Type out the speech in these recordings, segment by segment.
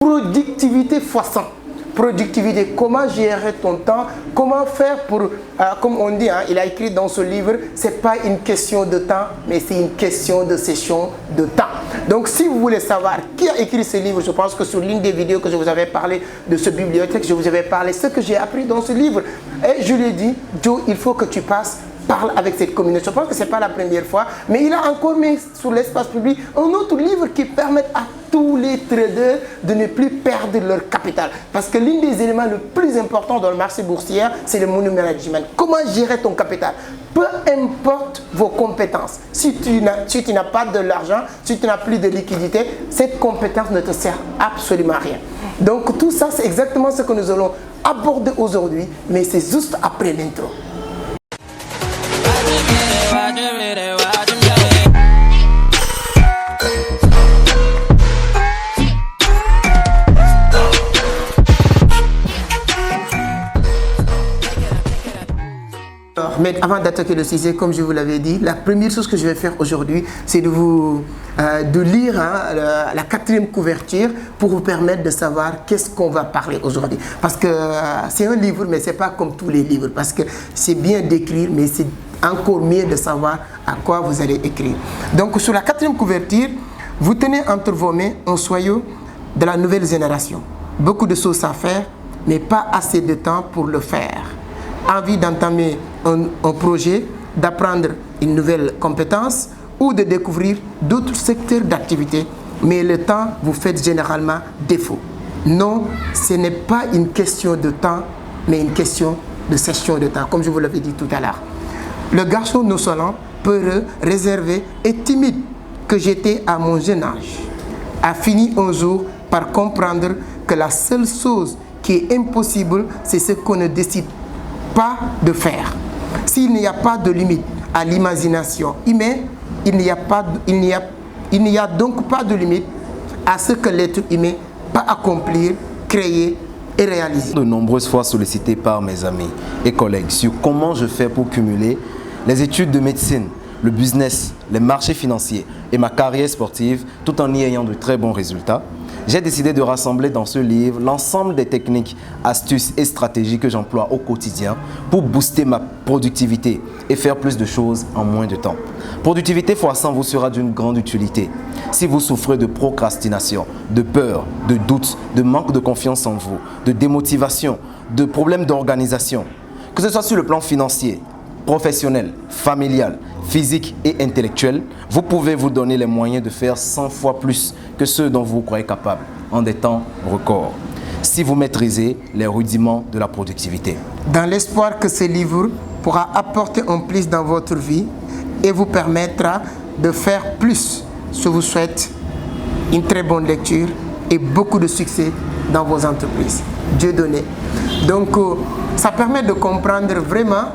Productivité fois 100. Productivité, comment gérer ton temps, comment faire pour, comme on dit, hein, il a écrit dans ce livre, c'est pas une question de temps, mais c'est une question de session de temps. Donc si vous voulez savoir qui a écrit ce livre, je pense que sur l'une des vidéos que je vous avais parlé de ce bibliothèque, je vous avais parlé ce que j'ai appris dans ce livre. Et je lui ai dit, Joe, il faut que tu parle avec cette communauté. Je pense que ce n'est pas la première fois, mais il a encore mis sur l'espace public un autre livre qui permet à tous les traders de ne plus perdre leur capital. Parce que l'un des éléments les plus importants dans le marché boursier, c'est le money management. Comment gérer ton capital? Peu importe vos compétences. Si tu n'as pas de l'argent, si tu n'as plus de liquidité, cette compétence ne te sert absolument à rien. Donc tout ça, c'est exactement ce que nous allons aborder aujourd'hui, mais c'est juste après l'intro. Mais avant d'attaquer le sujet, comme je vous l'avais dit, la première chose que je vais faire aujourd'hui, c'est de lire la 4e couverture pour vous permettre de savoir qu'est-ce qu'on va parler aujourd'hui. Parce que c'est un livre, mais ce n'est pas comme tous les livres. Parce que c'est bien d'écrire, mais c'est encore mieux de savoir à quoi vous allez écrire. Donc sur la 4e couverture, vous tenez entre vos mains un soyau de la nouvelle génération. Beaucoup de choses à faire, mais pas assez de temps pour le faire. Envie d'entamer un projet, d'apprendre une nouvelle compétence ou de découvrir d'autres secteurs d'activité, mais le temps vous fait généralement défaut. Non, ce n'est pas une question de temps, mais une question de session de temps, comme je vous l'avais dit tout à l'heure. Le garçon nonchalant, peureux, réservé et timide que j'étais à mon jeune âge a fini un jour par comprendre que la seule chose qui est impossible, c'est ce qu'on ne décide pas de faire. S'il n'y a pas de limite à l'imagination humaine, il n'y a donc pas de limite à ce que l'être humain peut accomplir, créer et réaliser. De nombreuses fois sollicité par mes amis et collègues sur comment je fais pour cumuler les études de médecine, le business, les marchés financiers et ma carrière sportive tout en y ayant de très bons résultats. J'ai décidé de rassembler dans ce livre l'ensemble des techniques, astuces et stratégies que j'emploie au quotidien pour booster ma productivité et faire plus de choses en moins de temps. Productivité x 100 vous sera d'une grande utilité. Si vous souffrez de procrastination, de peur, de doute, de manque de confiance en vous, de démotivation, de problèmes d'organisation, que ce soit sur le plan financier, professionnel, familial, physique et intellectuel, vous pouvez vous donner les moyens de faire 100 fois plus que ceux dont vous croyez capable en des temps records, si vous maîtrisez les rudiments de la productivité. Dans l'espoir que ce livre pourra apporter un plus dans votre vie et vous permettra de faire plus, je vous souhaite une très bonne lecture et beaucoup de succès dans vos entreprises. Dieu donné. Donc, ça permet de comprendre vraiment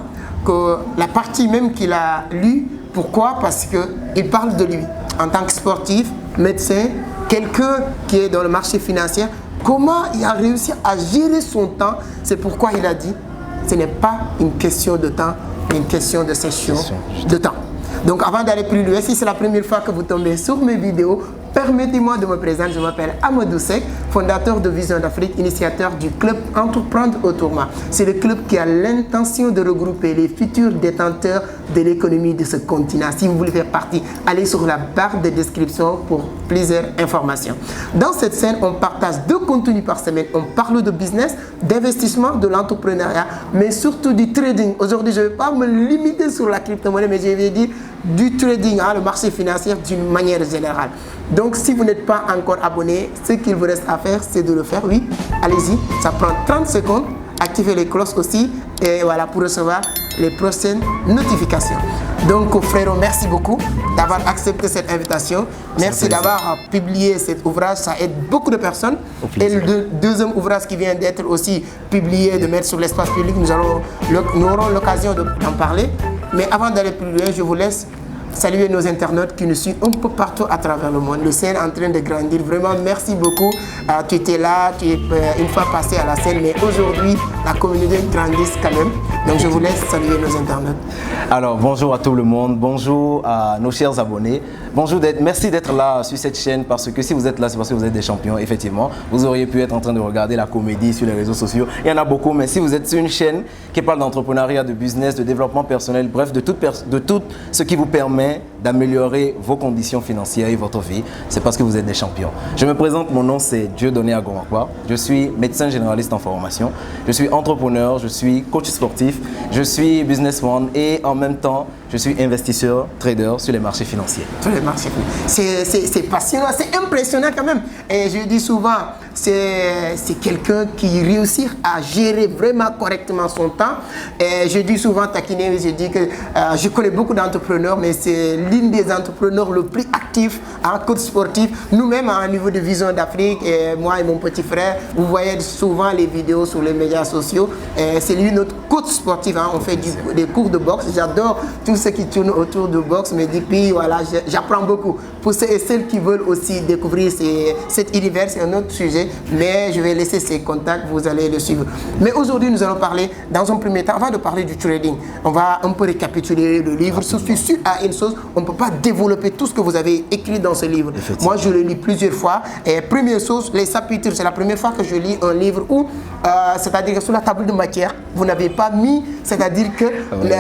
que la partie même qu'il a lue, pourquoi? Parce qu'il parle de lui en tant que sportif, médecin, quelqu'un qui est dans le marché financier, comment il a réussi à gérer son temps. C'est pourquoi il a dit, ce n'est pas une question de temps, mais une question de session de temps. Donc avant d'aller plus loin, si c'est la première fois que vous tombez sur mes vidéos, permettez-moi de me présenter. Je m'appelle Amadou Seck, fondateur de Vision d'Afrique, initiateur du club Entreprendre Autrement. C'est le club qui a l'intention de regrouper les futurs détenteurs de l'économie de ce continent. Si vous voulez faire partie, allez sur la barre de description pour plusieurs informations. Dans cette scène, on partage 2 contenus par semaine. On parle de business, d'investissement, de l'entrepreneuriat, mais surtout du trading. Aujourd'hui, je ne vais pas me limiter sur la crypto-monnaie, mais je vais dire du trading, le marché financier d'une manière générale. Donc si vous n'êtes pas encore abonné, ce qu'il vous reste à faire, c'est de le faire. Oui, allez-y, ça prend 30 secondes. Activez les cloches aussi et voilà pour recevoir les prochaines notifications. Donc frérot, merci beaucoup d'avoir accepté cette invitation. Merci d'avoir publié cet ouvrage, ça aide beaucoup de personnes. Et le deuxième ouvrage qui vient d'être aussi publié, de mettre sur l'espace public, nous aurons l'occasion d'en parler. Mais avant d'aller plus loin, je vous laisse saluer nos internautes qui nous suivent un peu partout à travers le monde. Le scène est en train de grandir. Vraiment, merci beaucoup. Tu étais là, tu es une fois passé à la scène, mais aujourd'hui, la communauté grandit quand même. Donc, je vous laisse saluer nos internautes. Alors, bonjour à tout le monde, bonjour à nos chers abonnés. Bonjour, merci d'être là sur cette chaîne parce que si vous êtes là, c'est parce que vous êtes des champions, effectivement. Vous auriez pu être en train de regarder la comédie sur les réseaux sociaux. Il y en a beaucoup, mais si vous êtes sur une chaîne qui parle d'entrepreneuriat, de business, de développement personnel, bref, de tout ce qui vous permet d'améliorer vos conditions financières et votre vie, c'est parce que vous êtes des champions. Je me présente, mon nom c'est Dieudonné Agomakwa. Je suis médecin généraliste en formation. Je suis entrepreneur, je suis coach sportif, je suis businessman et en même temps, je suis investisseur, trader sur les marchés financiers. Sur les marchés financiers. C'est passionnant, c'est impressionnant quand même. Et je dis souvent, c'est quelqu'un qui réussit à gérer vraiment correctement son temps. Et je dis souvent, taquiné, je dis que je connais beaucoup d'entrepreneurs, mais c'est l'une des entrepreneurs le plus actifs en coach sportif. Nous-mêmes, à un niveau de Vision d'Afrique, moi et mon petit frère, vous voyez souvent les vidéos sur les médias sociaux. C'est lui notre coach sportif. Hein. On fait des cours de boxe. J'adore tout ce qui tourne autour de boxe, mais depuis, voilà, j'apprends beaucoup. Pour ceux et celles qui veulent aussi découvrir cet univers, c'est un autre sujet, mais je vais laisser ces contacts, vous allez le suivre. Mais aujourd'hui, nous allons parler, dans un premier temps, avant de parler du trading, on va un peu récapituler le livre. Sauf sûr à une chose, on ne peut pas développer tout ce que vous avez écrit dans ce livre. Moi, je le lis plusieurs fois. Et première chose, les chapitres, c'est la première fois que je lis un livre où, c'est-à-dire que sur la table de matière, vous n'avez pas mis, c'est-à-dire que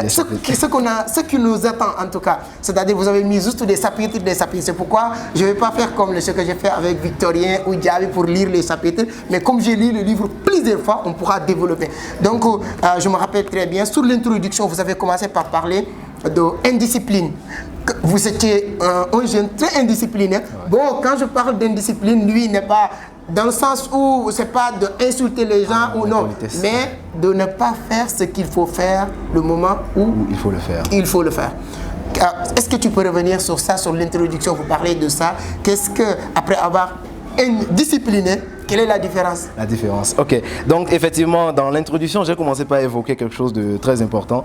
ce qui nous attend en tout cas, c'est-à-dire vous avez mis juste des chapitres. C'est pourquoi je ne vais pas faire comme ce que j'ai fait avec Victorien ou Diaby pour lire les chapitres, mais comme j'ai lu le livre plusieurs fois, on pourra développer. Donc, je me rappelle très bien, sur l'introduction, vous avez commencé par parler d'indiscipline. Vous étiez un jeune très indiscipliné. Bon, quand je parle d'indiscipline, lui n'est pas dans le sens où c'est pas d'insulter les gens ou non, mais de ne pas faire ce qu'il faut faire le moment où il faut le faire. Il faut le faire. Est-ce que tu peux revenir sur ça, sur l'introduction, vous parlez de ça. Qu'est-ce que, après avoir discipliné, quelle est la différence? La différence, ok. Donc effectivement, dans l'introduction, j'ai commencé par évoquer quelque chose de très important.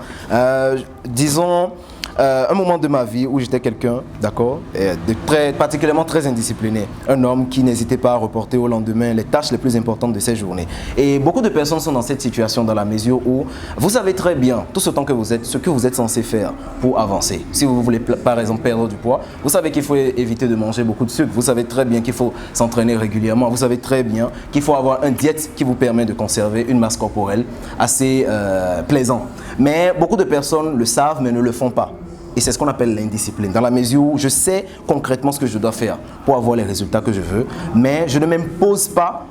Disons, un moment de ma vie où j'étais quelqu'un, d'accord, particulièrement très indiscipliné. Un homme qui n'hésitait pas à reporter au lendemain les tâches les plus importantes de ses journées. Et beaucoup de personnes sont dans cette situation dans la mesure où vous savez très bien, tout ce temps que vous êtes, ce que vous êtes censé faire pour avancer. Si vous voulez par exemple perdre du poids, vous savez qu'il faut éviter de manger beaucoup de sucre. Vous savez très bien qu'il faut s'entraîner régulièrement. Vous savez très bien qu'il faut avoir un diète qui vous permet de conserver une masse corporelle assez plaisante. Mais beaucoup de personnes le savent mais ne le font pas. Et c'est ce qu'on appelle l'indiscipline, dans la mesure où je sais concrètement ce que je dois faire pour avoir les résultats que je veux, mais je ne m'impose pas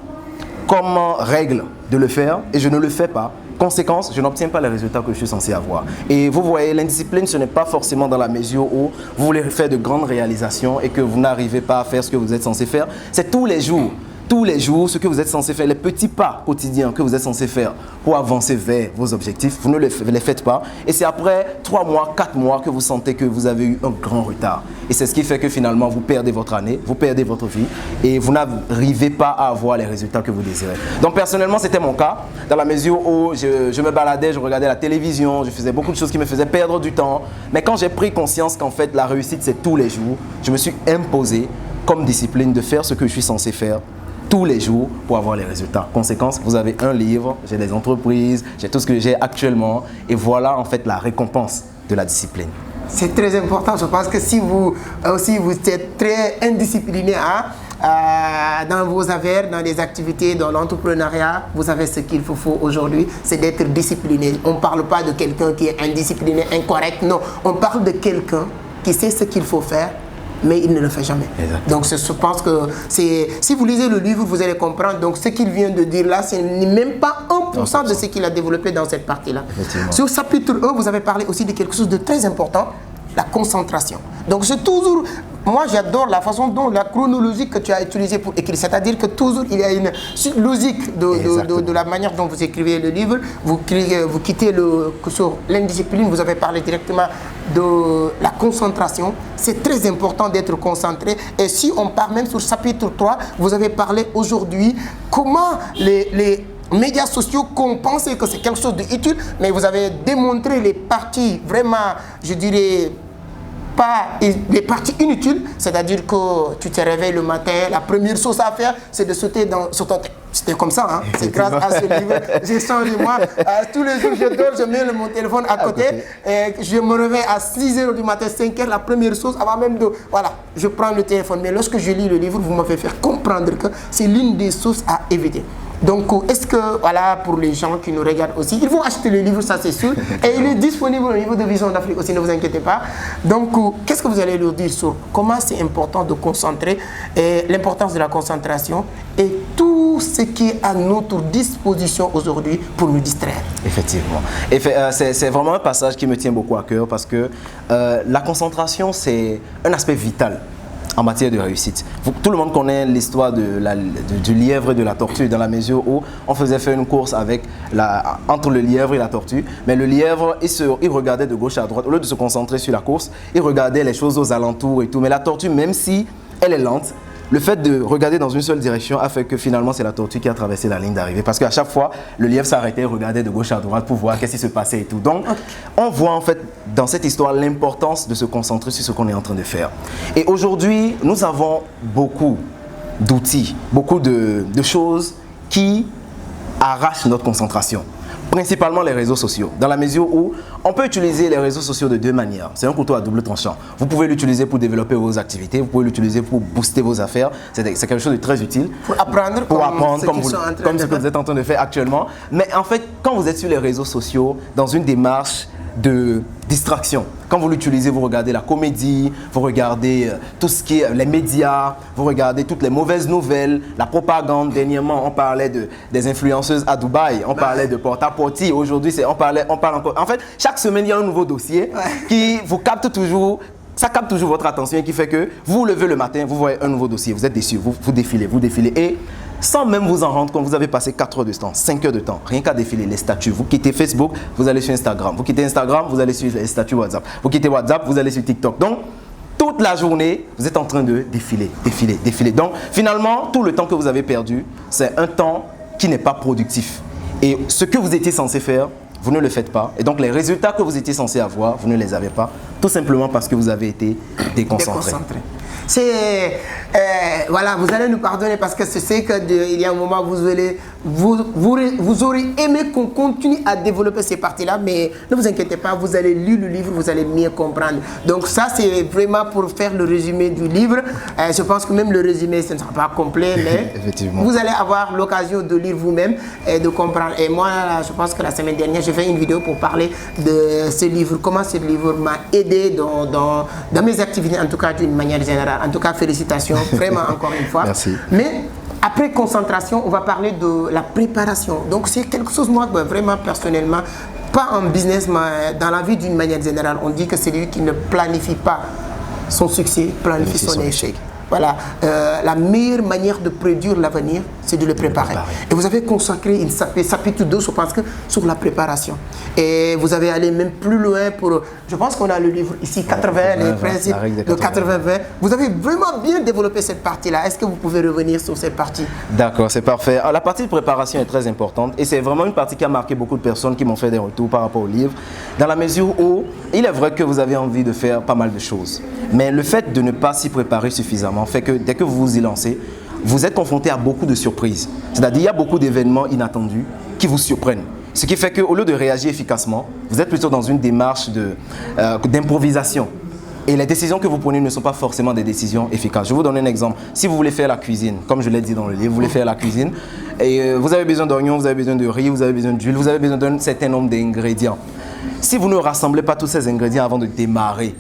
comme règle de le faire et je ne le fais pas. Conséquence, je n'obtiens pas les résultats que je suis censé avoir. Et vous voyez, l'indiscipline, ce n'est pas forcément dans la mesure où vous voulez faire de grandes réalisations et que vous n'arrivez pas à faire ce que vous êtes censé faire. C'est tous les jours. Tous les jours, ce que vous êtes censé faire, les petits pas quotidiens que vous êtes censé faire pour avancer vers vos objectifs, vous ne les faites pas. Et c'est après 3 mois, 4 mois que vous sentez que vous avez eu un grand retard. Et c'est ce qui fait que finalement, vous perdez votre année, vous perdez votre vie et vous n'arrivez pas à avoir les résultats que vous désirez. Donc personnellement, c'était mon cas, dans la mesure où je me baladais, je regardais la télévision, je faisais beaucoup de choses qui me faisaient perdre du temps. Mais quand j'ai pris conscience qu'en fait, la réussite, c'est tous les jours, je me suis imposé comme discipline de faire ce que je suis censé faire tous les jours pour avoir les résultats. Conséquence, vous avez un livre, j'ai des entreprises, j'ai tout ce que j'ai actuellement et voilà en fait la récompense de la discipline. C'est très important, je pense que si vous aussi vous êtes très indiscipliné dans vos affaires, dans les activités, dans l'entrepreneuriat, vous savez ce qu'il vous faut aujourd'hui, c'est d'être discipliné. On ne parle pas de quelqu'un qui est indiscipliné, incorrect, non. On parle de quelqu'un qui sait ce qu'il faut faire, mais il ne le fait jamais. Exactement. Donc je pense que si vous lisez le livre, vous allez comprendre. Donc ce qu'il vient de dire là, ce n'est même pas 1% de ce qu'il a développé dans cette partie-là. Sur le chapitre 1, vous avez parlé aussi de quelque chose de très important, la concentration. Donc c'est toujours, moi j'adore la façon dont la chronologie que tu as utilisée pour écrire. C'est-à-dire que toujours il y a une logique de la manière dont vous écrivez le livre. Vous quittez sur l'indiscipline, vous avez parlé directement de la concentration. C'est très important d'être concentré. Et si on part même sur chapitre 3, vous avez parlé aujourd'hui comment les médias sociaux qu'on pensait que c'est quelque chose d'utile, mais vous avez démontré les parties vraiment, je dirais, pas les parties inutiles, c'est-à-dire que tu te réveilles le matin, la première chose à faire, c'est de sauter sur ton téléphone. C'était comme ça, hein? C'est grâce à ce livre. J'ai changé moi. Tous les jours, je dors, je mets mon téléphone à côté. Et je me réveille à 6h du matin, 5h, la première chose, avant même de... Voilà, je prends le téléphone. Mais lorsque je lis le livre, vous m'avez fait comprendre que c'est l'une des choses à éviter. Donc, est-ce que, voilà, pour les gens qui nous regardent aussi, ils vont acheter le livre, ça c'est sûr. Et il est disponible au niveau de Vision d'Afrique aussi, ne vous inquiétez pas. Donc, qu'est-ce que vous allez leur dire sur comment c'est important de concentrer, et l'importance de la concentration et tout ce qui est à notre disposition aujourd'hui pour nous distraire? Effectivement. C'est vraiment un passage qui me tient beaucoup à cœur parce que la concentration, c'est un aspect vital en matière de réussite. Tout le monde connaît l'histoire du lièvre et de la tortue, dans la mesure où on faisait faire une course entre le lièvre et la tortue, mais le lièvre, il regardait de gauche à droite. Au lieu de se concentrer sur la course, il regardait les choses aux alentours et tout. Mais la tortue, même si elle est lente, le fait de regarder dans une seule direction a fait que finalement c'est la tortue qui a traversé la ligne d'arrivée. Parce qu'à chaque fois, le lièvre s'arrêtait et regardait de gauche à droite pour voir qu'est-ce qui se passait et tout. Donc, on voit en fait dans cette histoire l'importance de se concentrer sur ce qu'on est en train de faire. Et aujourd'hui, nous avons beaucoup d'outils, beaucoup de choses qui arrachent notre concentration. Principalement les réseaux sociaux, dans la mesure où on peut utiliser les réseaux sociaux de deux manières. C'est un couteau à double tranchant. Vous pouvez l'utiliser pour développer vos activités, vous pouvez l'utiliser pour booster vos affaires. C'est quelque chose de très utile. Pour apprendre comme ce que vous êtes en train de faire actuellement. Mais en fait, quand vous êtes sur les réseaux sociaux, dans une démarche de distraction, quand vous l'utilisez, vous regardez la comédie, vous regardez tout ce qui est les médias, vous regardez toutes les mauvaises nouvelles, la propagande. Dernièrement, on parlait des influenceuses à Dubaï, on parlait de porte-à-porte. Aujourd'hui, on parle encore. En fait, chaque semaine, il y a un nouveau dossier qui vous capte toujours. Ça capte toujours votre attention et qui fait que vous vous levez le matin, vous voyez un nouveau dossier, vous êtes déçu, vous défilez. Et sans même vous en rendre compte, vous avez passé 4 heures de temps, 5 heures de temps, rien qu'à défiler les statuts. Vous quittez Facebook, vous allez sur Instagram. Vous quittez Instagram, vous allez sur les statuts WhatsApp. Vous quittez WhatsApp, vous allez sur TikTok. Donc, toute la journée, vous êtes en train de défiler. Donc, finalement, tout le temps que vous avez perdu, c'est un temps qui n'est pas productif. Et ce que vous étiez censé faire, vous ne le faites pas. Et donc, les résultats que vous étiez censé avoir, vous ne les avez pas. Tout simplement parce que vous avez été déconcentré. Voilà, vous allez nous pardonner parce que je sais qu'il y a un moment où vous aurez aimé qu'on continue à développer ces parties-là, mais ne vous inquiétez pas, vous allez lire le livre, vous allez mieux comprendre. Donc ça, c'est vraiment pour faire le résumé du livre. Je pense que même le résumé, ce ne sera pas complet, mais vous allez avoir l'occasion de lire vous-même et de comprendre. Et moi, je pense que la semaine dernière, j'ai fait une vidéo pour parler de ce livre, comment ce livre m'a aidé dans mes activités, en tout cas d'une manière générale. En tout cas, félicitations, vraiment encore une fois. Merci. Mais après concentration, on va parler de la préparation. Donc c'est quelque chose, moi, vraiment personnellement, pas en business, mais dans la vie d'une manière générale, on dit que c'est lui qui ne planifie pas son succès, planifie son échec. Voilà, la meilleure manière de prédire l'avenir, c'est de le préparer. Et vous avez consacré une chapitre 2, je pense que, sur la préparation. Et vous avez allé même plus loin pour... Je pense qu'on a le livre ici, 80, les principes de 80-20. Vous avez vraiment bien développé cette partie-là. Est-ce que vous pouvez revenir sur cette partie? D'accord, c'est parfait. Alors, la partie de préparation est très importante et c'est vraiment une partie qui a marqué beaucoup de personnes qui m'ont fait des retours par rapport au livre. Dans la mesure où, il est vrai que vous avez envie de faire pas mal de choses. Mais le fait de ne pas s'y préparer suffisamment fait que dès que vous vous y lancez, vous êtes confronté à beaucoup de surprises. C'est-à-dire, il y a beaucoup d'événements inattendus qui vous surprennent. Ce qui fait qu'au lieu de réagir efficacement, vous êtes plutôt dans une démarche d'improvisation. Et les décisions que vous prenez ne sont pas forcément des décisions efficaces. Je vous donne un exemple. Si vous voulez faire la cuisine, comme je l'ai dit dans le livre, vous voulez faire la cuisine, et vous avez besoin d'oignons, vous avez besoin de riz, vous avez besoin d'huile, vous avez besoin d'un certain nombre d'ingrédients. Si vous ne rassemblez pas tous ces ingrédients avant de démarrer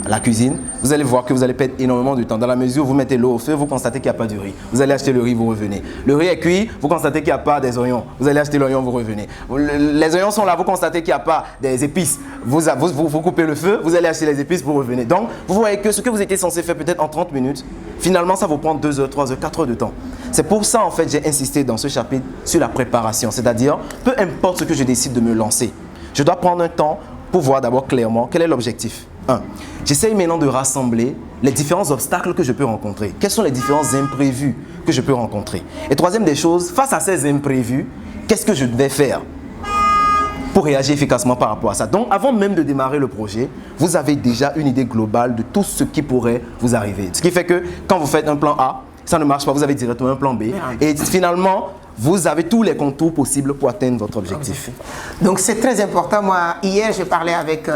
la cuisine, vous allez voir que vous allez perdre énormément de temps. Dans la mesure où vous mettez l'eau au feu, vous constatez qu'il n'y a pas de riz. Vous allez acheter le riz, vous revenez. Le riz est cuit, vous constatez qu'il n'y a pas des oignons. Vous allez acheter l'oignon, vous revenez. Les oignons sont là, vous constatez qu'il n'y a pas des épices. Vous coupez le feu, vous allez acheter les épices, vous revenez. Donc, vous voyez que ce que vous étiez censé faire peut-être en 30 minutes, finalement, ça vous prend 2 heures, 3 heures, 4 heures de temps. C'est pour ça, en fait, j'ai insisté dans ce chapitre sur la préparation. C'est-à-dire, peu importe ce que je décide de me lancer, je dois prendre un temps pour voir d'abord clairement quel est l'objectif. 1. J'essaye maintenant de rassembler les différents obstacles que je peux rencontrer. Quels sont les différents imprévus que je peux rencontrer? Et troisième des choses, face à ces imprévus, qu'est-ce que je vais faire? pour réagir efficacement par rapport à ça. Donc, avant même de démarrer le projet, vous avez déjà une idée globale de tout ce qui pourrait vous arriver. Ce qui fait que quand vous faites un plan A, ça ne marche pas, vous avez directement un plan B. Et finalement, vous avez tous les contours possibles pour atteindre votre objectif. Donc c'est très important. Moi, hier, je parlais avec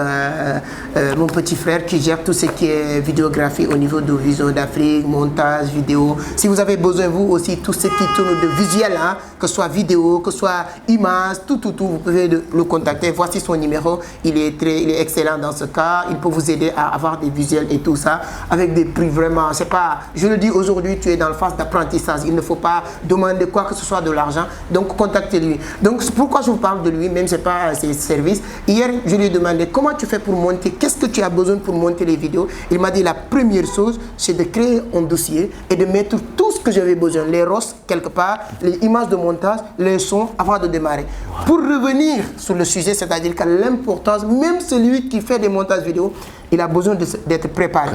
mon petit frère qui gère tout ce qui est vidéographie au niveau de Vision d'Afrique, montage, vidéo. Si vous avez besoin, vous aussi, tout ce qui tourne de visuel, hein, que ce soit vidéo, que ce soit image, tout, vous pouvez le contacter. Voici son numéro. Il est excellent dans ce cas. Il peut vous aider à avoir des visuels et tout ça avec des prix vraiment. C'est pas, je le dis aujourd'hui, tu es dans la phase d'apprentissage. Il ne faut pas demander quoi que ce soit de l'argent, donc contactez-lui. Donc pourquoi je vous parle de lui, même si ce n'est pas ses services. Hier, je lui ai demandé comment tu fais pour monter, qu'est-ce que tu as besoin pour monter les vidéos. Il m'a dit la première chose, c'est de créer un dossier et de mettre tout ce que j'avais besoin, les ROS quelque part, les images de montage, les sons avant de démarrer. Pour revenir sur le sujet, c'est-à-dire que l'importance, même celui qui fait des montages vidéo, il a besoin d'être préparé.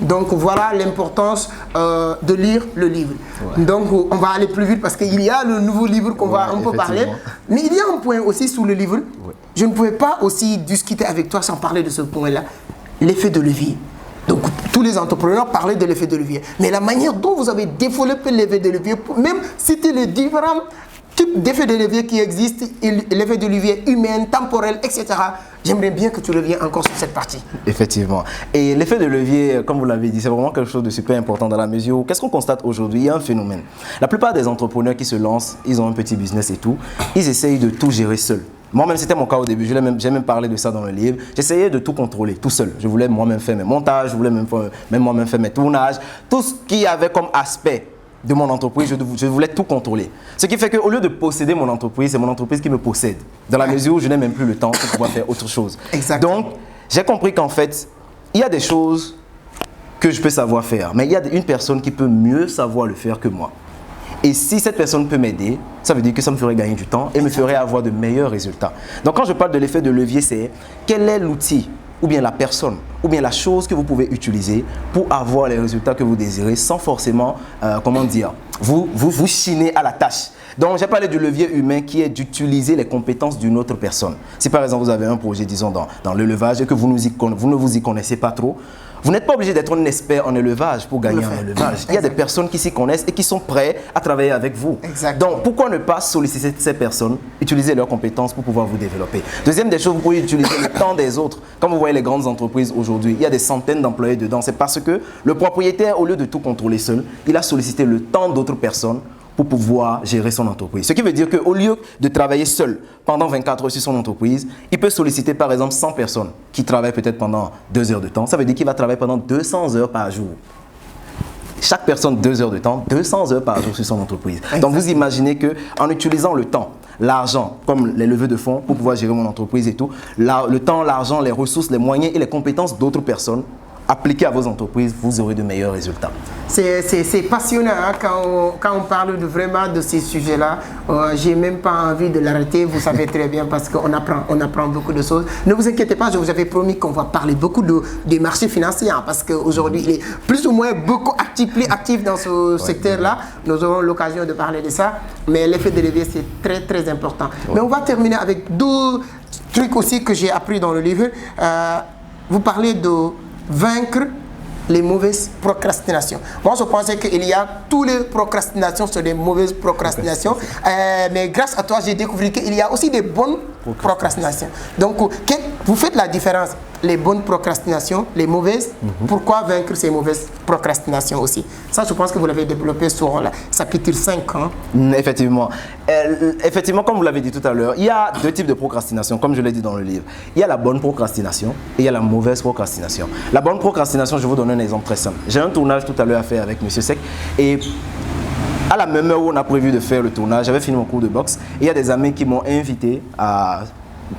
Donc voilà l'importance de lire le livre. Donc on va aller plus vite parce qu'il y a le nouveau livre qu'on va un peu parler. Mais il y a un point aussi sur le livre. Je ne pouvais pas aussi discuter avec toi sans parler de ce point-là. L'effet de levier. Donc tous les entrepreneurs parlaient de l'effet de levier. Mais la manière dont vous avez développé l'effet de levier, même citer les différents types d'effets de levier qui existent, l'effet de levier humain, temporel, etc. J'aimerais bien que tu reviennes encore sur cette partie. Effectivement. Et l'effet de levier, comme vous l'avez dit, c'est vraiment quelque chose de super important dans la mesure où, qu'est-ce qu'on constate aujourd'hui? Il y a un phénomène. La plupart des entrepreneurs qui se lancent, ils ont un petit business et tout, ils essayent de tout gérer seuls. Moi-même, c'était mon cas au début, j'ai même parlé de ça dans le livre. J'essayais de tout contrôler, tout seul. Je voulais moi-même faire mes montages, je voulais même moi-même faire mes tournages. Tout ce qui avait comme aspect de mon entreprise, je voulais tout contrôler. Ce qui fait qu'au lieu de posséder mon entreprise, c'est mon entreprise qui me possède. Dans la mesure où je n'ai même plus le temps pour pouvoir faire autre chose. Exactement. Donc, j'ai compris qu'en fait, il y a des choses que je peux savoir faire, mais il y a une personne qui peut mieux savoir le faire que moi. Et si cette personne peut m'aider, ça veut dire que ça me ferait gagner du temps et me ferait avoir de meilleurs résultats. Donc quand je parle de l'effet de levier, c'est quel est l'outil ou bien la personne, ou bien la chose que vous pouvez utiliser pour avoir les résultats que vous désirez sans forcément, vous chiner à la tâche. Donc, j'ai parlé du levier humain qui est d'utiliser les compétences d'une autre personne. Si par exemple, vous avez un projet, disons, dans l'élevage et que vous ne vous y connaissez pas trop, vous n'êtes pas obligé d'être un expert en élevage pour gagner en élevage. Il y a des personnes qui s'y connaissent et qui sont prêtes à travailler avec vous. Exactement. Donc, pourquoi ne pas solliciter ces personnes, utiliser leurs compétences pour pouvoir vous développer? Deuxième des choses, vous pouvez utiliser le temps des autres. Comme vous voyez les grandes entreprises aujourd'hui, il y a des centaines d'employés dedans. C'est parce que le propriétaire, au lieu de tout contrôler seul, il a sollicité le temps d'autres personnes pour pouvoir gérer son entreprise. Ce qui veut dire qu'au lieu de travailler seul pendant 24 heures sur son entreprise, il peut solliciter par exemple 100 personnes qui travaillent peut-être pendant 2 heures de temps. Ça veut dire qu'il va travailler pendant 200 heures par jour. Chaque personne 2 heures de temps, 200 heures par jour sur son entreprise. Donc vous imaginez qu'en utilisant le temps, l'argent, comme les levées de fonds pour pouvoir gérer mon entreprise et tout, le temps, l'argent, les ressources, les moyens et les compétences d'autres personnes, appliquez à vos entreprises, vous aurez de meilleurs résultats. C'est passionnant hein, quand on parle vraiment de ces sujets-là. J'ai même pas envie de l'arrêter, vous savez très bien, parce qu'on apprend beaucoup de choses. Ne vous inquiétez pas, je vous avais promis qu'on va parler beaucoup des marchés financiers, hein, parce qu'aujourd'hui, il est plus ou moins beaucoup plus actif dans ce secteur-là. Nous aurons l'occasion de parler de ça, mais l'effet de levier, c'est très, très important. Mais on va terminer avec 2 trucs aussi que j'ai appris dans le livre. Vous parlez de vaincre les mauvaises procrastinations. Moi, je pensais qu'il y a toutes les procrastinations sont des mauvaises procrastinations, mais grâce à toi, j'ai découvert qu'il y a aussi des bonnes procrastinations. Donc, vous faites la différence, les bonnes procrastinations, les mauvaises. Pourquoi vaincre ces mauvaises procrastinations aussi? Ça, je pense que vous l'avez développé sur le chapitre 5. Hein? Effectivement. Effectivement, comme vous l'avez dit tout à l'heure, il y a 2 types de procrastination, comme je l'ai dit dans le livre. Il y a la bonne procrastination et il y a la mauvaise procrastination. La bonne procrastination, je vais vous donner un exemple très simple. J'ai un tournage tout à l'heure à faire avec M. Sec et à la même heure où on a prévu de faire le tournage, j'avais fini mon cours de boxe et il y a des amis qui m'ont invité à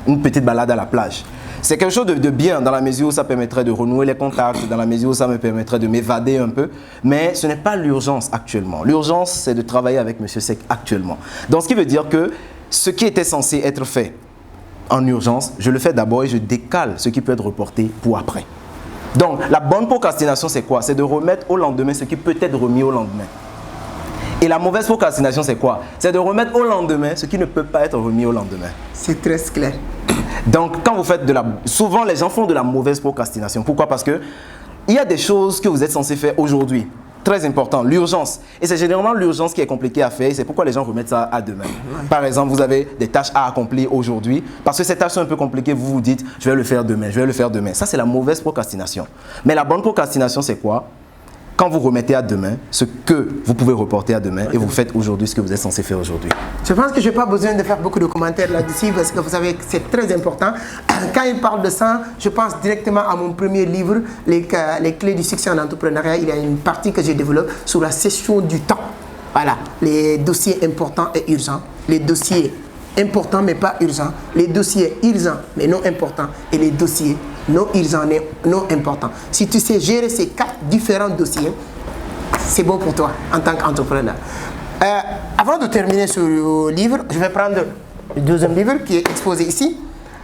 une petite balade à la plage. C'est quelque chose de bien dans la mesure où ça permettrait de renouer les contacts, dans la mesure où ça me permettrait de m'évader un peu. Mais ce n'est pas l'urgence actuellement. L'urgence, c'est de travailler avec M. Sec actuellement. Donc, ce qui veut dire que ce qui était censé être fait en urgence, je le fais d'abord et je décale ce qui peut être reporté pour après. Donc, la bonne procrastination, c'est quoi? C'est de remettre au lendemain ce qui peut être remis au lendemain. Et la mauvaise procrastination, c'est quoi? C'est de remettre au lendemain ce qui ne peut pas être remis au lendemain. C'est très clair. Donc, quand vous faites souvent, les gens font de la mauvaise procrastination. Pourquoi? Parce que il y a des choses que vous êtes censé faire aujourd'hui. Très important, l'urgence. Et c'est généralement l'urgence qui est compliquée à faire. C'est pourquoi les gens remettent ça à demain. Par exemple, vous avez des tâches à accomplir aujourd'hui. Parce que ces tâches sont un peu compliquées, vous vous dites, je vais le faire demain, je vais le faire demain. Ça, c'est la mauvaise procrastination. Mais la bonne procrastination, c'est quoi? Quand vous remettez à demain ce que vous pouvez reporter à demain et vous faites aujourd'hui ce que vous êtes censé faire aujourd'hui. Je pense que je n'ai pas besoin de faire beaucoup de commentaires là-dessus parce que vous savez que c'est très important. Quand il parle de ça, je pense directement à mon premier livre, les clés du succès en entrepreneuriat. Il y a une partie que je développe sur la gestion du temps. Voilà, les dossiers importants et urgents, les dossiers importants mais pas urgents, les dossiers urgents mais non importants et les dossiers non urgents mais non importants. Si tu sais gérer ces 4 différents dossiers, c'est bon pour toi en tant qu'entrepreneur. Avant de terminer sur le livre, je vais prendre le deuxième livre qui est exposé ici.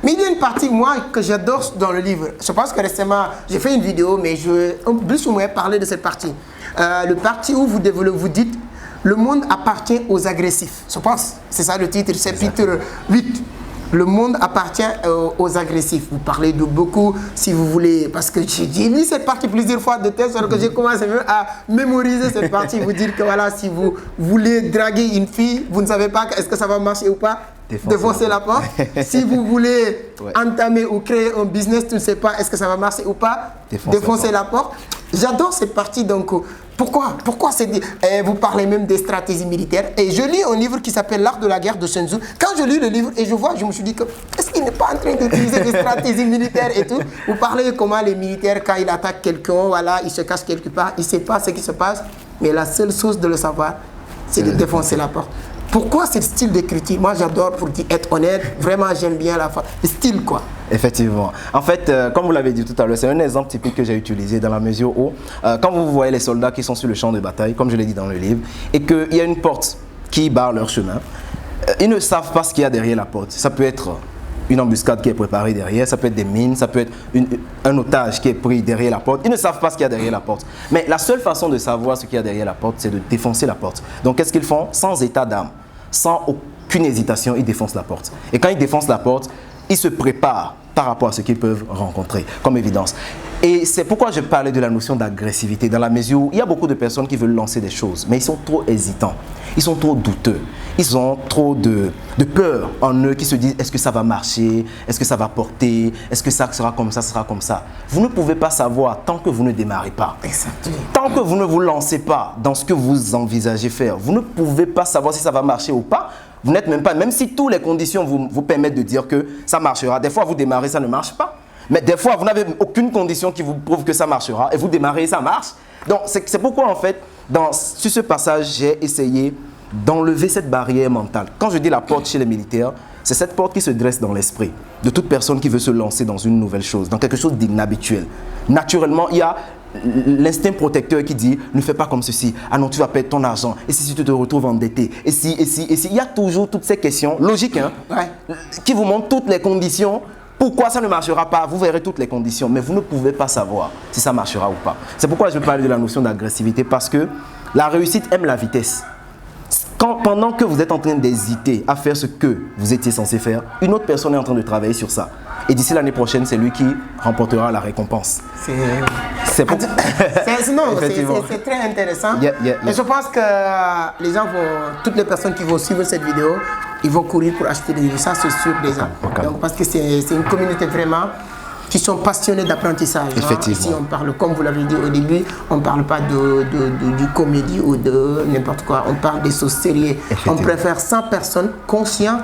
Mais il y a une partie, moi, que j'adore dans le livre. Je pense que récemment, j'ai fait une vidéo, mais je vais plus ou moins parler de cette partie. Le partie où vous dites « Le monde appartient aux agressifs ». Je pense, c'est ça le titre, chapitre 8. Le monde appartient aux agressifs. Vous parlez de beaucoup, si vous voulez, parce que j'ai lu cette partie plusieurs fois de telle sorte que j'ai commencé à mémoriser cette partie. Vous dire que voilà, si vous voulez draguer une fille, vous ne savez pas est-ce que ça va marcher ou pas, défoncez la porte. Si vous voulez entamer ou créer un business, tu ne sais pas est-ce que ça va marcher ou pas, défoncez la porte. J'adore cette partie, donc pourquoi c'est dit? Vous parlez même des stratégies militaires. Et je lis un livre qui s'appelle L'art de la guerre de Sun Tzu. Quand je lis le livre et je vois, je me suis dit que est-ce qu'il n'est pas en train d'utiliser des stratégies militaires et tout? Vous parlez comment les militaires, quand ils attaquent quelqu'un, voilà, ils se cachent quelque part, ils ne savent pas ce qui se passe, mais la seule chose de le savoir, c'est de défoncer la porte. Pourquoi ce style d'écriture? Moi, j'adore, pour être honnête, vraiment, j'aime bien le style, quoi. Effectivement. En fait, comme vous l'avez dit tout à l'heure, c'est un exemple typique que j'ai utilisé dans la mesure où, quand vous voyez les soldats qui sont sur le champ de bataille, comme je l'ai dit dans le livre, et qu'il y a une porte qui barre leur chemin, ils ne savent pas ce qu'il y a derrière la porte. Ça peut être une embuscade qui est préparée derrière, ça peut être des mines, ça peut être un otage qui est pris derrière la porte. Ils ne savent pas ce qu'il y a derrière la porte. Mais la seule façon de savoir ce qu'il y a derrière la porte, c'est de défoncer la porte. Donc, qu'est-ce qu'ils font? Sans état d'âme, sans aucune hésitation, ils défoncent la porte. Et quand ils défoncent la porte, ils se préparent par rapport à ce qu'ils peuvent rencontrer comme évidence. Et c'est pourquoi je parlais de la notion d'agressivité, dans la mesure où il y a beaucoup de personnes qui veulent lancer des choses, mais ils sont trop hésitants, ils sont trop douteux, ils ont trop de peur en eux, qui se disent est-ce que ça va marcher, est-ce que ça va porter, est-ce que ça sera comme ça, ça sera comme ça. Vous ne pouvez pas savoir tant que vous ne démarrez pas. Exactement. Tant que vous ne vous lancez pas dans ce que vous envisagez faire, vous ne pouvez pas savoir si ça va marcher ou pas. Vous n'êtes même pas, même si toutes les conditions vous permettent de dire que ça marchera. Des fois, vous démarrez, ça ne marche pas. Mais des fois, vous n'avez aucune condition qui vous prouve que ça marchera. Et vous démarrez, ça marche. Donc, c'est pourquoi, en fait, sur ce passage, j'ai essayé d'enlever cette barrière mentale. Quand je dis la porte chez les militaires, c'est cette porte qui se dresse dans l'esprit de toute personne qui veut se lancer dans une nouvelle chose, dans quelque chose d'inhabituel. Naturellement, il y a l'instinct protecteur qui dit ne fais pas comme ceci, ah non tu vas perdre ton argent, et si tu te retrouves endetté, et si, il y a toujours toutes ces questions logiques qui vous montrent toutes les conditions, pourquoi ça ne marchera pas, vous verrez toutes les conditions, mais vous ne pouvez pas savoir si ça marchera ou pas. C'est pourquoi je parle de la notion d'agressivité, parce que la réussite aime la vitesse. Pendant que vous êtes en train d'hésiter à faire ce que vous étiez censé faire, une autre personne est en train de travailler sur ça. Et d'ici l'année prochaine, c'est lui qui remportera la récompense. C'est très intéressant. Et je pense que les gens toutes les personnes qui vont suivre cette vidéo, ils vont courir pour acheter des livres. Ça, c'est sûr déjà. Donc, parce que c'est une communauté vraiment qui sont passionnés d'apprentissage. Ici, on parle, comme vous l'avez dit au début, on ne parle pas du comédie ou de n'importe quoi. On parle des choses sérieuses. On préfère 100 personnes conscientes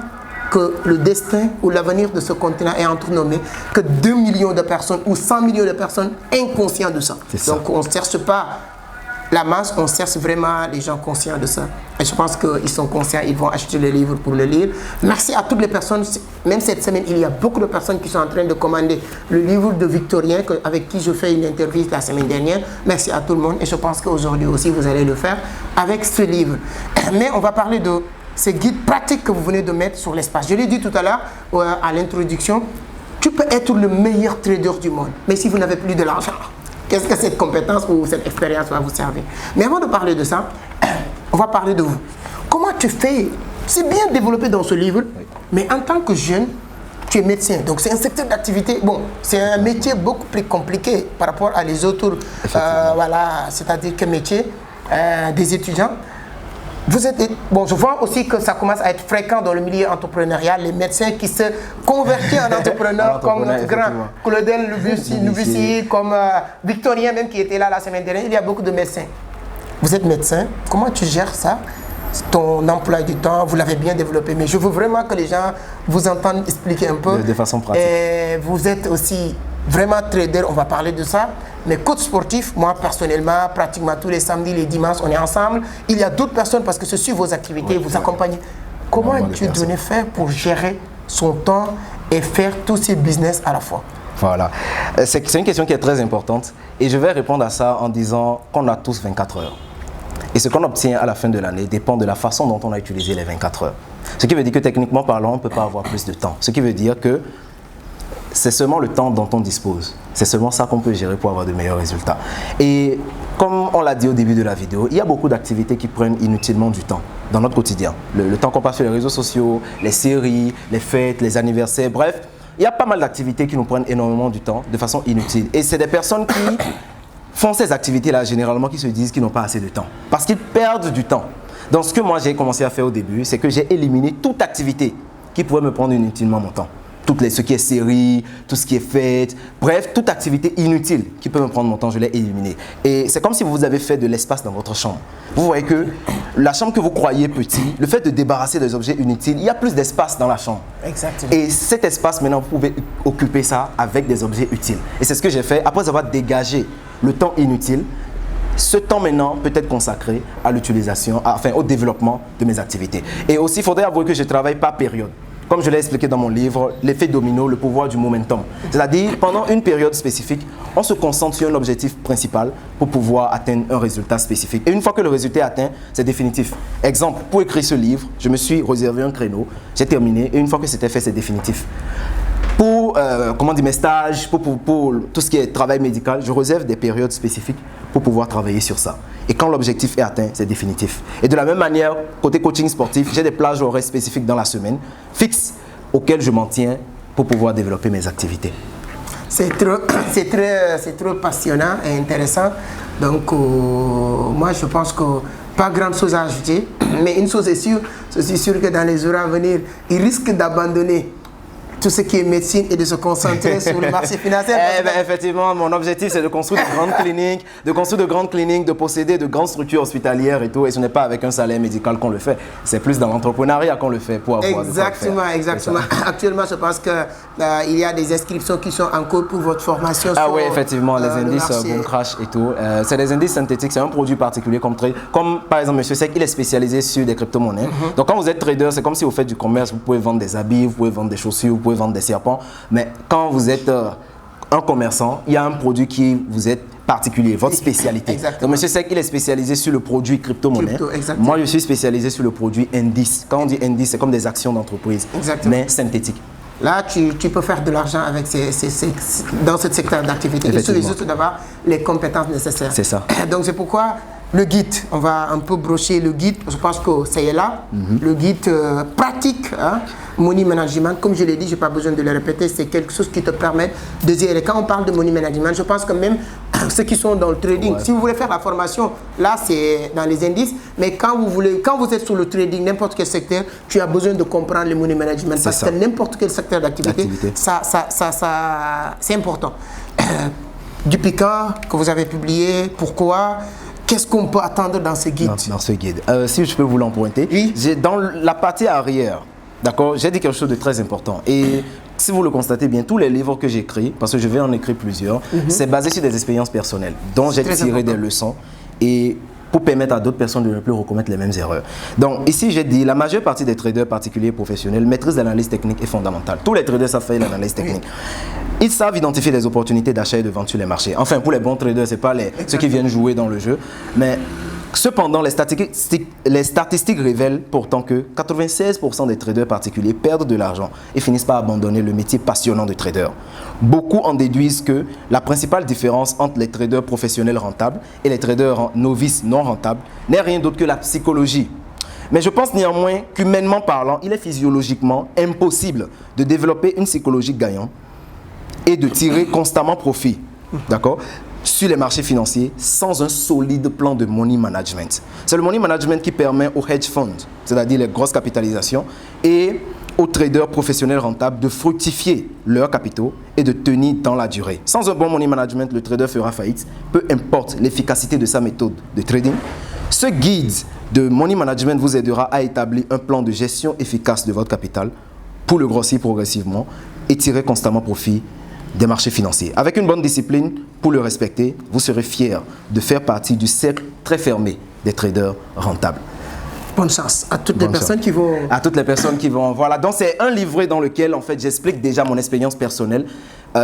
que le destin ou l'avenir de ce continent est entre nos mains, que 2 millions de personnes ou 100 millions de personnes inconscientes de ça. Donc, on ne cherche pas la masse, on cherche vraiment les gens conscients de ça. Et je pense qu'ils sont conscients, ils vont acheter le livre pour le lire. Merci à toutes les personnes. Même cette semaine, il y a beaucoup de personnes qui sont en train de commander le livre de Victorien, avec qui je fais une interview la semaine dernière. Merci à tout le monde. Et je pense qu'aujourd'hui aussi, vous allez le faire avec ce livre. Mais on va parler de ces guides pratiques que vous venez de mettre sur l'espace. Je l'ai dit tout à l'heure à l'introduction, tu peux être le meilleur trader du monde, mais si vous n'avez plus de l'argent, qu'est-ce que cette compétence ou cette expérience va vous servir? Mais avant de parler de ça, on va parler de vous. Comment tu fais? C'est bien développé dans ce livre, mais en tant que jeune, tu es médecin. Donc c'est un secteur d'activité, bon, c'est un métier beaucoup plus compliqué par rapport à les autres, voilà, c'est-à-dire que métier des étudiants. Vous êtes, bon, je vois aussi que ça commence à être fréquent dans le milieu entrepreneurial, les médecins qui se convertissent en entrepreneurs, comme notre grand Claudel Lubussy, comme Victorien même qui était là la semaine dernière. Il y a beaucoup de médecins. Vous êtes médecin, comment tu gères ça? Ton emploi du temps, vous l'avez bien développé, mais je veux vraiment que les gens vous entendent expliquer un peu. De façon pratique. Et vous êtes aussi vraiment trader, on va parler de ça. Mais coach sportif, moi personnellement, pratiquement tous les samedis, les dimanches, on est ensemble. Il y a d'autres personnes parce que ce sont vos activités, vous accompagnez. Comment tu devais faire pour gérer son temps et faire tous ces business à la fois? Voilà. C'est une question qui est très importante et je vais répondre à ça en disant qu'on a tous 24 heures. Et ce qu'on obtient à la fin de l'année dépend de la façon dont on a utilisé les 24 heures. Ce qui veut dire que techniquement parlant, on ne peut pas avoir plus de temps. Ce qui veut dire que c'est seulement le temps dont on dispose. C'est seulement ça qu'on peut gérer pour avoir de meilleurs résultats. Et comme on l'a dit au début de la vidéo, il y a beaucoup d'activités qui prennent inutilement du temps dans notre quotidien. Le temps qu'on passe sur les réseaux sociaux, les séries, les fêtes, les anniversaires, bref, il y a pas mal d'activités qui nous prennent énormément du temps de façon inutile. Et c'est des personnes qui font ces activités-là généralement qui se disent qu'ils n'ont pas assez de temps. Parce qu'ils perdent du temps. Donc ce que moi j'ai commencé à faire au début, c'est que j'ai éliminé toute activité qui pouvait me prendre inutilement mon temps. Ce qui est série, tout ce qui est fête, bref, toute activité inutile qui peut me prendre mon temps, je l'ai éliminé. Et c'est comme si vous avez fait de l'espace dans votre chambre. Vous voyez que la chambre que vous croyez petit, le fait de débarrasser des objets inutiles, il y a plus d'espace dans la chambre. Exactement. Et cet espace, maintenant, vous pouvez occuper ça avec des objets utiles. Et c'est ce que j'ai fait après avoir dégagé le temps inutile. Ce temps maintenant peut être consacré à l'utilisation, enfin au développement de mes activités. Et aussi, il faudrait avouer que je travaille par période. Comme je l'ai expliqué dans mon livre, l'effet domino, le pouvoir du momentum. C'est-à-dire, pendant une période spécifique, on se concentre sur un objectif principal pour pouvoir atteindre un résultat spécifique. Et une fois que le résultat est atteint, c'est définitif. Exemple, pour écrire ce livre, je me suis réservé un créneau, j'ai terminé, et une fois que c'était fait, c'est définitif. Pour mes stages, pour tout ce qui est travail médical, je réserve des périodes spécifiques pour pouvoir travailler sur ça. Et quand l'objectif est atteint, c'est définitif. Et de la même manière, côté coaching sportif, j'ai des plages horaires spécifiques dans la semaine, fixes, auxquelles je m'en tiens pour pouvoir développer mes activités. C'est trop passionnant et intéressant. Donc, moi, je pense que pas grande chose à ajouter. Mais une chose est sûre, je suis sûr que dans les heures à venir, ils risquent d'abandonner tout ce qui est médecine et de se concentrer sur le marché financier. Effectivement, mon objectif c'est de construire de grandes cliniques, de posséder de grandes structures hospitalières et tout. Et ce n'est pas avec un salaire médical qu'on le fait, c'est plus dans l'entrepreneuriat qu'on le fait pour avoir exactement. Actuellement, je pense qu'il y a des inscriptions qui sont en cours pour votre formation. Ah oui, effectivement, les indices Bon Crash et tout. C'est des indices synthétiques, c'est un produit particulier comme par exemple M. Sec, il est spécialisé sur des crypto-monnaies. Donc quand vous êtes trader, c'est comme si vous faites du commerce, vous pouvez vendre des habits, vous pouvez vendre des chaussures, vous pouvez vendre des serpents, mais quand vous êtes un commerçant, il y a un produit qui vous est particulier, votre spécialité. Exactement. Donc M. Sec, il est spécialisé sur le produit crypto-monnaie. Moi, je suis spécialisé sur le produit indice. Quand on dit indice, c'est comme des actions d'entreprise, mais synthétiques. Là, tu peux faire de l'argent avec dans ce secteur d'activité. Il suffit juste d'avoir les compétences nécessaires. C'est ça. Donc, c'est pourquoi le guide, on va un peu brocher le guide. Je pense que c'est là. Le guide pratique, Money Management, comme je l'ai dit, je n'ai pas besoin de le répéter, c'est quelque chose qui te permet de gérer. Quand on parle de Money Management, je pense que même ceux qui sont dans le trading, si vous voulez faire la formation, là c'est dans les indices, mais quand vous êtes sur le trading, n'importe quel secteur, tu as besoin de comprendre le Money Management parce que n'importe quel secteur d'activité, c'est important. Duplica, que vous avez publié, pourquoi? Qu'est-ce qu'on peut attendre dans ce guide? Dans ce guide. Si je peux vous l'emprunter, dans la partie arrière, d'accord, j'ai dit quelque chose de très important. Et si vous le constatez bien, tous les livres que j'écris, parce que je vais en écrire plusieurs, c'est basé sur des expériences personnelles dont j'ai tiré des leçons et pour permettre à d'autres personnes de ne plus recommettre les mêmes erreurs. Donc ici, j'ai dit, la majeure partie des traders particuliers professionnels maîtrisent l'analyse technique est fondamentale. Tous les traders savent faire l'analyse technique. Ils savent identifier des opportunités d'achat et de vente sur les marchés. Enfin, pour les bons traders, ce n'est pas ceux qui viennent jouer dans le jeu. Mais cependant, les statistiques révèlent pourtant que 96% des traders particuliers perdent de l'argent et finissent par abandonner le métier passionnant de trader. Beaucoup en déduisent que la principale différence entre les traders professionnels rentables et les traders novices non rentables n'est rien d'autre que la psychologie. Mais je pense néanmoins qu'humainement parlant, il est physiologiquement impossible de développer une psychologie gagnante et de tirer constamment profit, d'accord, sur les marchés financiers sans un solide plan de money management. C'est le money management qui permet aux hedge funds, c'est-à-dire les grosses capitalisations, et aux traders professionnels rentables de fructifier leurs capitaux et de tenir dans la durée. Sans un bon money management, le trader fera faillite, peu importe l'efficacité de sa méthode de trading. Ce guide de money management vous aidera à établir un plan de gestion efficace de votre capital pour le grossir progressivement et tirer constamment profit des marchés financiers. Avec une bonne discipline, pour le respecter, vous serez fier de faire partie du cercle très fermé des traders rentables. Bonne chance à toutes les personnes qui vont... À toutes les personnes qui vont... Voilà, donc c'est un livret dans lequel en fait j'explique déjà mon expérience personnelle,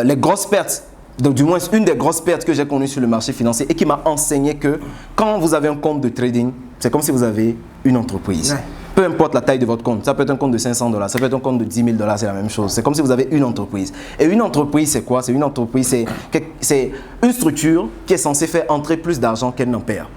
les grosses pertes, donc du moins une des grosses pertes que j'ai connues sur le marché financier et qui m'a enseigné que quand vous avez un compte de trading, c'est comme si vous avez une entreprise. Ouais. Peu importe la taille de votre compte, ça peut être un compte de $500, ça peut être un compte de $10 000, c'est la même chose. C'est comme si vous avez une entreprise. Et une entreprise, c'est quoi? C'est une entreprise, c'est une structure qui est censée faire entrer plus d'argent qu'elle n'en perd.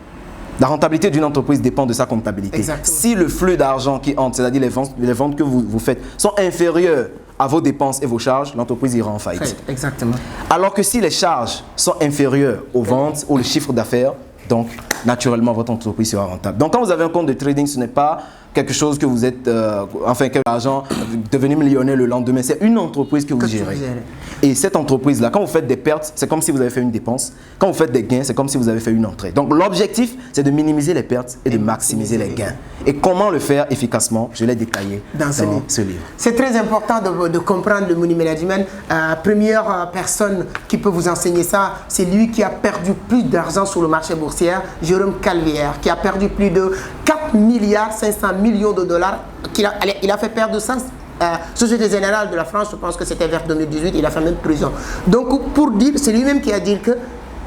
La rentabilité d'une entreprise dépend de sa comptabilité. Exactement. Si le flux d'argent qui entre, c'est-à-dire les ventes que vous faites, sont inférieures à vos dépenses et vos charges, l'entreprise ira en faillite. Exactement. Alors que si les charges sont inférieures aux ventes ou le chiffre d'affaires, donc naturellement votre entreprise sera rentable. Donc quand vous avez un compte de trading, ce n'est pas quelque chose que vous êtes, que l'argent, devenir millionnaire le lendemain. C'est une entreprise que vous gérez. Et cette entreprise-là, quand vous faites des pertes, c'est comme si vous avez fait une dépense. Quand vous faites des gains, c'est comme si vous avez fait une entrée. Donc l'objectif, c'est de minimiser les pertes et de maximiser les gains. Et comment le faire efficacement, je l'ai détaillé dans ce livre. C'est très important de comprendre le money management. Première personne qui peut vous enseigner ça, c'est lui qui a perdu plus d'argent sur le marché boursier, Jérôme Calvière, qui a perdu plus de 4,5 milliards de dollars. Il a fait perdre ça. Société Générale de la France, je pense que c'était vers 2018, il a fait même prison. Donc pour dire, c'est lui-même qui a dit que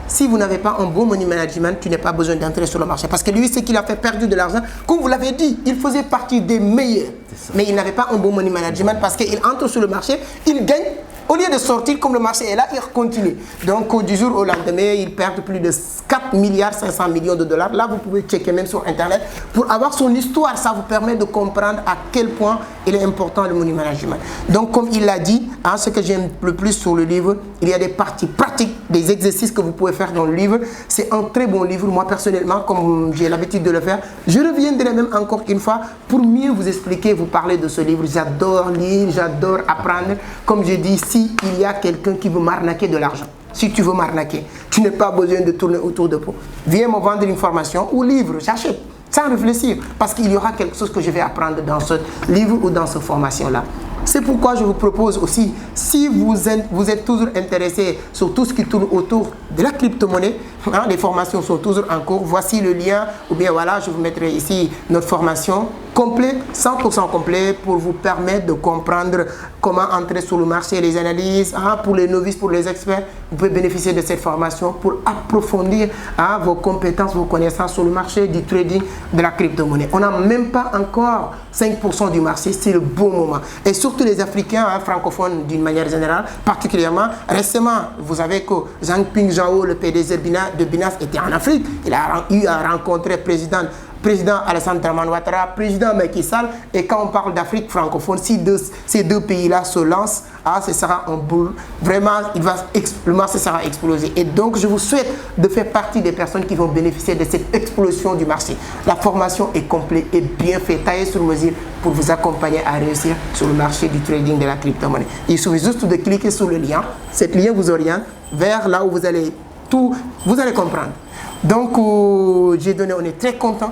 si vous n'avez pas un bon money management, tu n'as pas besoin d'entrer sur le marché. Parce que lui, c'est qu'il a fait perdre de l'argent. Comme vous l'avez dit, il faisait partie des meilleurs. Mais il n'avait pas un bon money management parce qu'il entre sur le marché, il gagne. Au lieu de sortir comme le marché est là, il continue. Donc du jour au lendemain, il perd plus de 4,5 milliards de dollars. Là, vous pouvez checker même sur Internet. Pour avoir son histoire, ça vous permet de comprendre à quel point il est important le money management. Donc comme il l'a dit, ce que j'aime le plus sur le livre, il y a des parties pratiques, des exercices que vous pouvez faire dans le livre. C'est un très bon livre. Moi personnellement, comme j'ai l'habitude de le faire, je reviendrai même encore une fois pour mieux vous expliquer, vous parler de ce livre. J'adore lire, j'adore apprendre. Comme je dis, si il y a quelqu'un qui veut m'arnaquer de l'argent, si tu veux m'arnaquer, tu n'as pas besoin de tourner autour de peau. Viens me vendre une formation ou livre, j'achète, sans réfléchir, parce qu'il y aura quelque chose que je vais apprendre dans ce livre ou dans cette formation-là. C'est pourquoi je vous propose aussi, si vous êtes toujours intéressé sur tout ce qui tourne autour de la crypto-monnaie, les formations sont toujours en cours, voici le lien, ou bien voilà, je vous mettrai ici notre formation complète, 100% complet, pour vous permettre de comprendre comment entrer sur le marché, les analyses, pour les novices, pour les experts, vous pouvez bénéficier de cette formation pour approfondir vos compétences, vos connaissances sur le marché du trading de la crypto-monnaie. On n'a même pas encore 5% du marché, c'est le bon moment. Et surtout les Africains francophones d'une manière générale, particulièrement récemment, vous savez que Jean-Ping Zhao, le PDG de Binance, était en Afrique. Il a eu à rencontrer président Alassane Dramane Ouattara, président Macky Sall. Et quand on parle d'Afrique francophone, si ces deux pays-là se lancent, ce sera un boule. Vraiment, le marché sera explosé. Et donc, je vous souhaite de faire partie des personnes qui vont bénéficier de cette explosion du marché. La formation est complète et bien faite, taillée sur mesure pour vous accompagner à réussir sur le marché du trading de la crypto-monnaie. Il suffit juste de cliquer sur le lien. Cet lien vous oriente vers là où vous allez comprendre. Donc, on est très content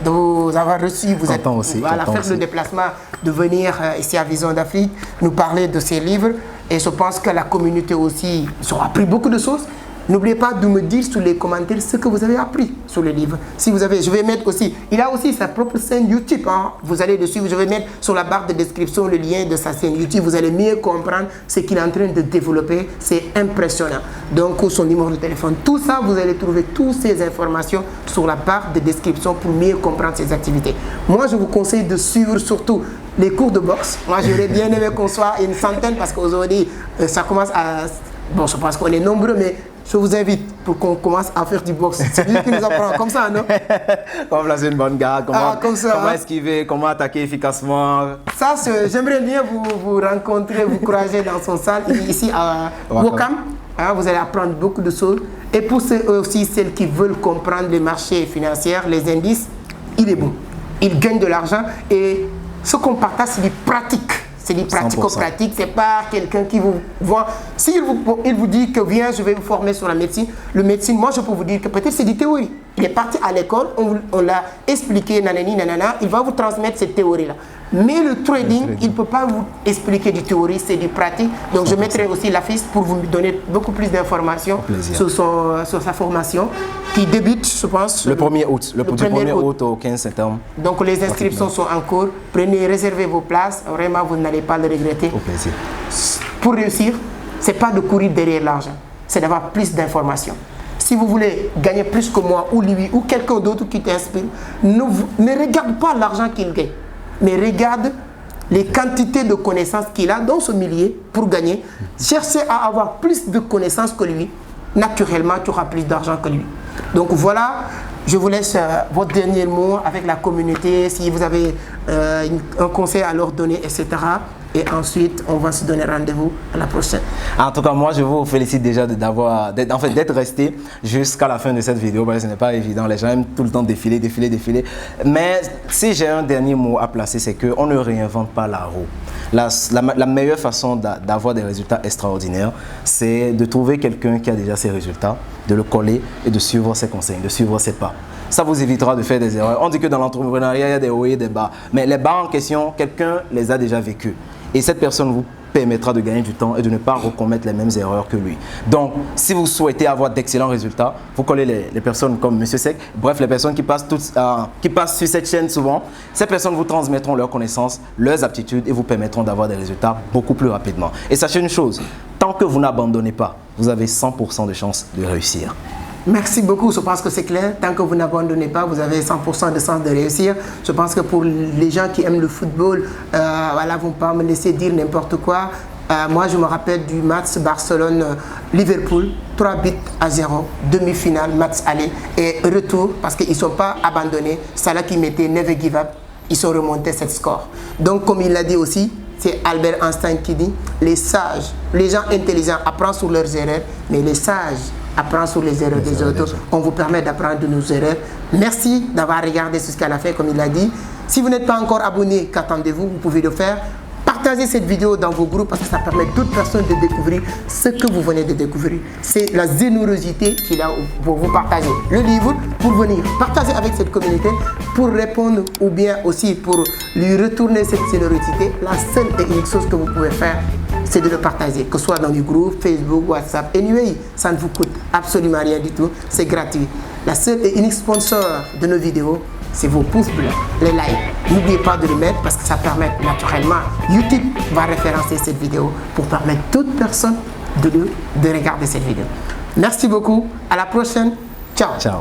de vous avoir reçu. Vous êtes fait le déplacement de venir ici à Vision d'Afrique, nous parler de ces livres. Et je pense que la communauté aussi a appris beaucoup de choses. N'oubliez pas de me dire sur les commentaires ce que vous avez appris sur le livre. Si vous avez, je vais mettre aussi, il a aussi sa propre chaîne YouTube. Vous allez dessus, je vais mettre sur la barre de description le lien de sa chaîne YouTube. Vous allez mieux comprendre ce qu'il est en train de développer. C'est impressionnant. Donc, son numéro de téléphone, tout ça, vous allez trouver toutes ces informations sur la barre de description pour mieux comprendre ses activités. Moi, je vous conseille de suivre surtout les cours de boxe. Moi, j'aurais bien aimé qu'on soit une centaine parce qu'aujourd'hui, ça commence à... Bon, je pense qu'on est nombreux, mais je vous invite pour qu'on commence à faire du boxe. C'est lui qui nous apprend comme ça, non? Comment placer une bonne garde, comment esquiver, comment attaquer efficacement. Ça, j'aimerais bien vous rencontrer, vous croiser dans son salle, ici à Wakam. Vous allez apprendre beaucoup de choses. Et pour ceux aussi, celles qui veulent comprendre les marchés financiers, les indices, il est bon. Il gagne de l'argent et ce qu'on partage, c'est du pratique. C'est du pratico-pratique, c'est pas quelqu'un qui vous voit. S'il vous dit que viens, je vais vous former sur la médecine, le médecine, moi je peux vous dire que peut-être c'est du théorie. Il est parti à l'école, on l'a expliqué, nanani, nanana, il va vous transmettre cette théorie-là. Mais le trading, il ne peut pas vous expliquer du théorie, c'est du pratique. Donc je mettrai aussi l'affiche pour vous donner beaucoup plus d'informations sur sa formation qui débute, je pense, le 1er août. Le 1er août au 15 septembre. Donc les inscriptions sont en cours. Prenez, réservez vos places. Vraiment, vous n'allez pas le regretter. Au plaisir. Pour réussir, ce n'est pas de courir derrière l'argent, c'est d'avoir plus d'informations. Si vous voulez gagner plus que moi ou lui ou quelqu'un d'autre qui t'inspire, ne regarde pas l'argent qu'il gagne, mais regarde les quantités de connaissances qu'il a dans ce milieu pour gagner. Cherchez à avoir plus de connaissances que lui. Naturellement, tu auras plus d'argent que lui. Donc voilà, je vous laisse votre dernier mot avec la communauté, si vous avez un conseil à leur donner, etc. Et ensuite, on va se donner rendez-vous à la prochaine. En tout cas, moi, je vous félicite déjà d'être resté jusqu'à la fin de cette vidéo, parce que ce n'est pas évident. Les gens aiment tout le temps défiler. Mais si j'ai un dernier mot à placer, c'est qu'on ne réinvente pas la roue. La meilleure façon d'avoir des résultats extraordinaires, c'est de trouver quelqu'un qui a déjà ses résultats, de le coller et de suivre ses conseils, de suivre ses pas. Ça vous évitera de faire des erreurs. On dit que dans l'entrepreneuriat, il y a des hauts et des bas. Mais les bas en question, quelqu'un les a déjà vécus. Et cette personne vous permettra de gagner du temps et de ne pas recommettre les mêmes erreurs que lui. Donc, si vous souhaitez avoir d'excellents résultats, vous collez les personnes comme M. Sec, bref, les personnes qui passent sur cette chaîne souvent. Ces personnes vous transmettront leurs connaissances, leurs aptitudes et vous permettront d'avoir des résultats beaucoup plus rapidement. Et sachez une chose, tant que vous n'abandonnez pas, vous avez 100% de chances de réussir. Merci beaucoup, je pense que c'est clair. Tant que vous n'abandonnez pas, vous avez 100% de chance de réussir. Je pense que pour les gens qui aiment le football, voilà, vont pas me laisser dire n'importe quoi. Moi, je me rappelle du match Barcelone-Liverpool, 3-0, demi-finale, match aller et retour, parce qu'ils ne sont pas abandonnés. C'est là qui mettait never give up. Ils sont remontés cette score. Donc, comme il l'a dit aussi, c'est Albert Einstein qui dit, les sages, les gens intelligents apprennent sur leurs erreurs, mais les sages apprendre sur les erreurs des autres. On vous permet d'apprendre de nos erreurs. Merci d'avoir regardé jusqu'à la fin, comme il l'a dit. Si vous n'êtes pas encore abonné, qu'attendez-vous? Vous pouvez le faire. Partagez cette vidéo dans vos groupes parce que ça permet à d'autres personnes de découvrir ce que vous venez de découvrir. C'est la générosité qu'il a pour vous partager le livre, pour venir partager avec cette communauté, pour répondre ou bien aussi pour lui retourner cette générosité. La seule et unique chose que vous pouvez faire, c'est de le partager, que ce soit dans du groupe, Facebook, WhatsApp, anyway, ça ne vous coûte absolument rien du tout, c'est gratuit. La seule et unique sponsor de nos vidéos, c'est vos pouces bleus, les likes. N'oubliez pas de le mettre parce que ça permet naturellement, YouTube va référencer cette vidéo pour permettre à toute personne de regarder cette vidéo. Merci beaucoup, à la prochaine, ciao. Ciao.